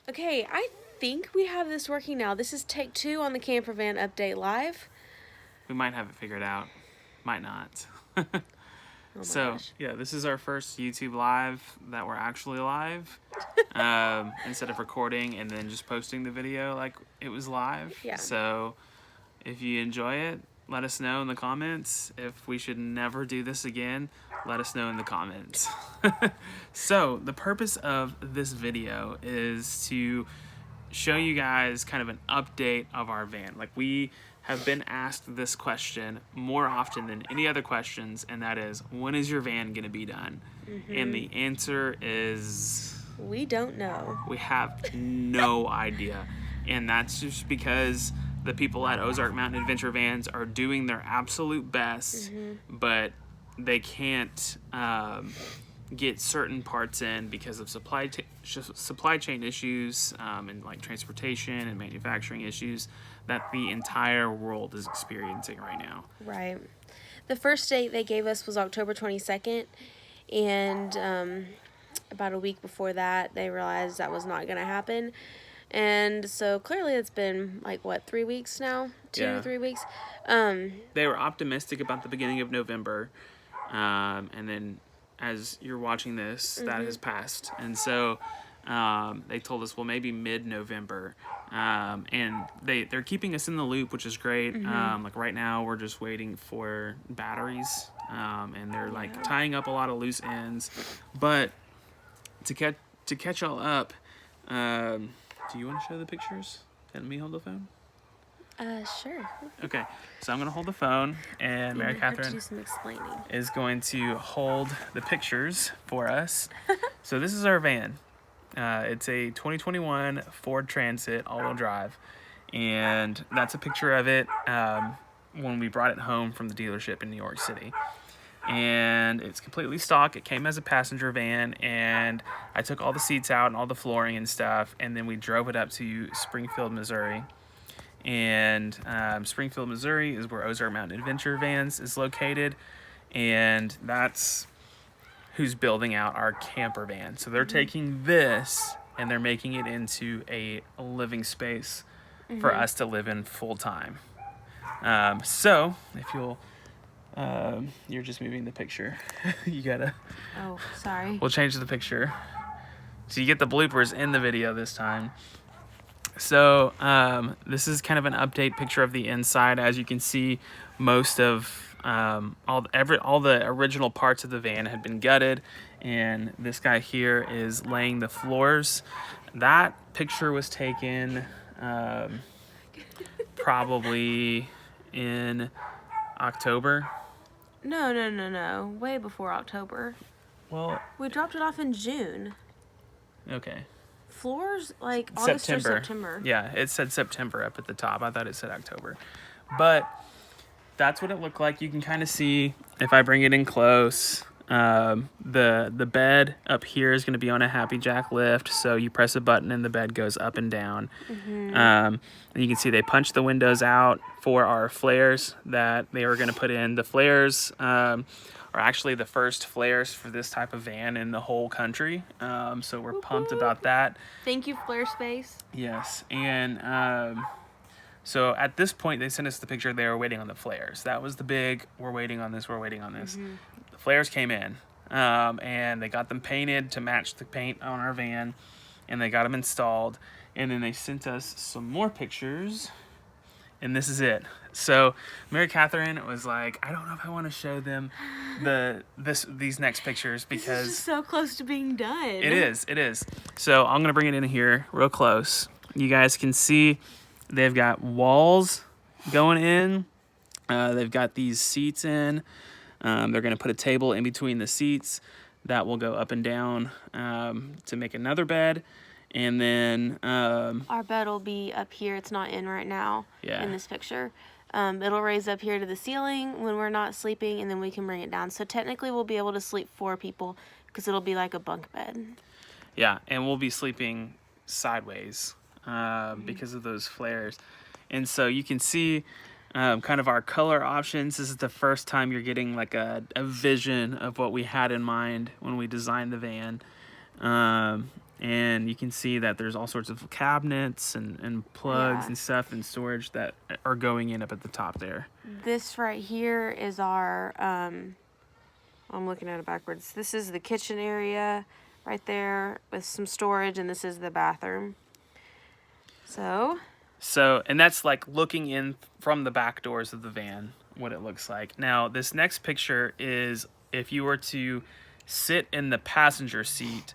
Okay, I think we have this working now. This is take 2 on the camper van update live. We might have it figured out. Might not. Oh my So, gosh. yeah, this is our first YouTube live that we're actually live. Instead of recording and then just posting the video like it was live. Yeah. So, if you enjoy it, let us know in the comments. If we should never do this again, let us know in the comments. So, the purpose of this video is to show you guys kind of an update of our van. Like, we have been asked this question more often than any other questions, and that is, when is your van gonna be done? And the answer is, We don't know. we have no idea. And that's just because the people at Ozark Mountain Adventure Vans are doing their absolute best, but they can't get certain parts in because of supply chain issues and like transportation and manufacturing issues that the entire world is experiencing right now. Right. The first date they gave us was October 22nd, and about a week before that, they realized that was not going to happen. And so clearly it's been like, what, 3 weeks now? 3 weeks? They were optimistic about the beginning of November, and then as you're watching this, that has passed. And so they told us, well, maybe mid-November. And they're keeping us in the loop, which is great. Like right now, we're just waiting for batteries, and they're like tying up a lot of loose ends. But to catch y'all up, do you want to show the pictures? Let me hold the phone. Sure. Okay, so I'm gonna hold the phone, and Mary You have to Catherine do some explaining. is going to hold the pictures for us. So this is our van. It's a 2021 Ford Transit all-wheel drive, and that's a picture of it when we brought it home from the dealership in New York City. And it's completely stock. It came as a passenger van, and I took all the seats out and all the flooring and stuff, and then we drove it up to Springfield, Missouri. And Springfield, Missouri is where Ozark Mountain Adventure Vans is located, and that's who's building out our camper van. So they're taking this and they're making it into a living space for us to live in full time. So if you'll, you're just moving the picture. You gotta. Oh, sorry. We'll change the picture so you get the bloopers in the video this time. So this is kind of an update picture of the inside. As you can see, most of all the original parts of the van had been gutted, and this guy here is laying the floors. That picture was taken probably in October. No. Way before October. Well, We dropped it off in June. okay. Floors, like August or September. Yeah, it said September up at the top. I thought it said October. But that's what it looked like. You can kind of see, if I bring it in close, the bed up here is going to be on a Happy Jack lift. So you press a button and the bed goes up and down. And you can see they punched the windows out for our flares that they were going to put in. The flares are actually the first flares for this type of van in the whole country. So we're pumped about that. Thank you, Flare Space. Yes, and so at this point, they sent us the picture. They were waiting on the flares. That was the big, we're waiting on this. The flares came in, and they got them painted to match the paint on our van, and they got them installed. And then they sent us some more pictures, and this is it. So Mary Catherine was like, I don't know if I want to show them these next pictures because This is so close to being done. It is. So I'm gonna bring it in here real close. You guys can see they've got walls going in. They've got these seats in. They're gonna put a table in between the seats that will go up and down to make another bed. And then Our bed will be up here. It's not in right now in this picture. It'll raise up here to the ceiling when we're not sleeping, and then we can bring it down. So technically we'll be able to sleep 4 people because it'll be like a bunk bed. Yeah, and we'll be sleeping sideways because of those flares. And so you can see kind of our color options. This is the first time you're getting like a vision of what we had in mind when we designed the van. And you can see that there's all sorts of cabinets and plugs Yeah. and stuff and storage that are going in up at the top there. This right here is our, I'm looking at it backwards. This is the kitchen area right there with some storage, and this is the bathroom. So, And that's like looking in from the back doors of the van, what it looks like. Now, this next picture is if you were to sit in the passenger seat,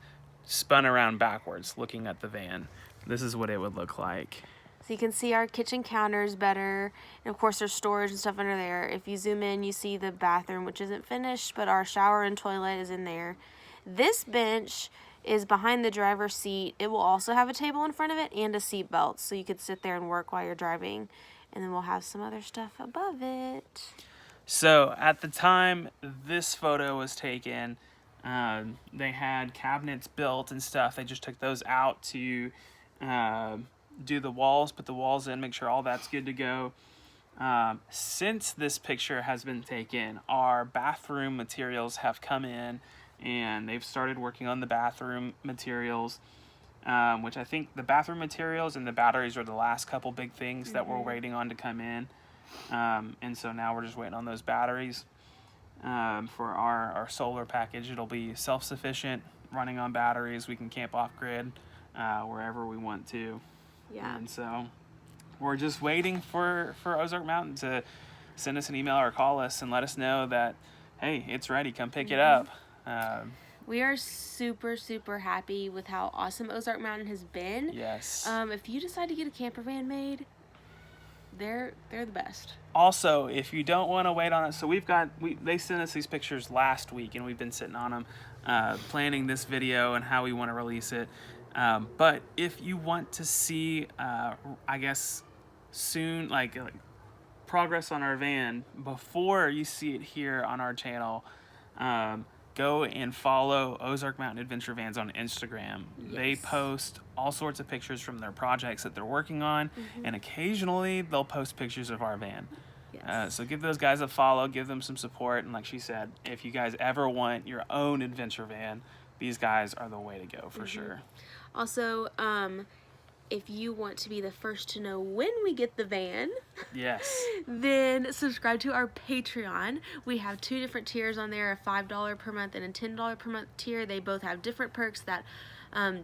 spun around backwards, looking at the van. This is what it would look like. so you can see our kitchen counters better, and of course there's storage and stuff under there. If you zoom in, you see the bathroom, which isn't finished, but our shower and toilet is in there. This bench is behind the driver's seat. It will also have a table in front of it and a seat belt, so you could sit there and work while you're driving. And then we'll have some other stuff above it. So at the time this photo was taken, they had cabinets built and stuff. They just took those out to do the walls, put the walls in, make sure all that's good to go. Since this picture has been taken, our bathroom materials have come in, and they've started working on the bathroom materials, which I think the bathroom materials and the batteries are the last couple big things that we're waiting on to come in. And so now we're just waiting on those batteries. For our solar package, it'll be self-sufficient, running on batteries. We can camp off-grid wherever we want to. Yeah. And so we're just waiting for Ozark Mountain to send us an email or call us and let us know that, hey, it's ready, come pick it up. We are super, super happy with how awesome Ozark Mountain has been. Yes. If you decide to get a camper van made, they're the best. Also, if you don't want to wait on it, so they sent us these pictures last week, and we've been sitting on them, planning this video and how we want to release it. But if you want to see, I guess, soon, like progress on our van before you see it here on our channel, go and follow Ozark Mountain Adventure Vans on Instagram. Yes. They post all sorts of pictures from their projects that they're working on, and occasionally they'll post pictures of our van. Yes. So give those guys a follow, give them some support, and like she said, if you guys ever want your own adventure van, these guys are the way to go for sure. Also, if you want to be the first to know when we get the van, Yes. then subscribe to our Patreon. We have 2 different tiers on there, a $5 per month and a $10 per month tier. They both have different perks that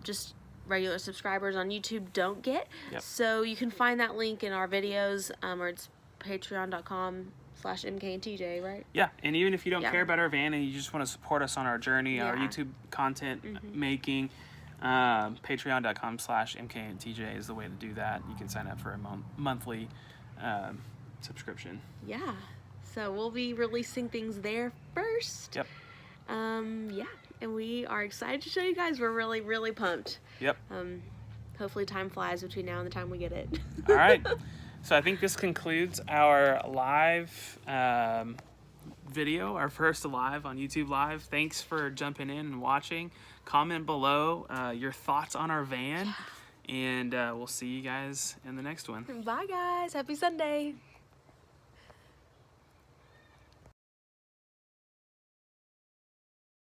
just regular subscribers on YouTube don't get. Yep. So you can find that link in our videos, or it's patreon.com/mkandtj, right? Yeah, and even if you don't Yeah. care about our van and you just want to support us on our journey, our Yeah. YouTube content making, patreon.com/mkandtj is the way to do that. You can sign up for a monthly subscription. Yeah. So we'll be releasing things there first. Yep. Yeah, and we are excited to show you guys. We're really, really pumped. Yep. Hopefully time flies between now and the time we get it. All right. So I think this concludes our live video, our first live on YouTube Live. Thanks for jumping in and watching. Comment below your thoughts on our van, and we'll see you guys in the next one. Bye, guys. Happy Sunday.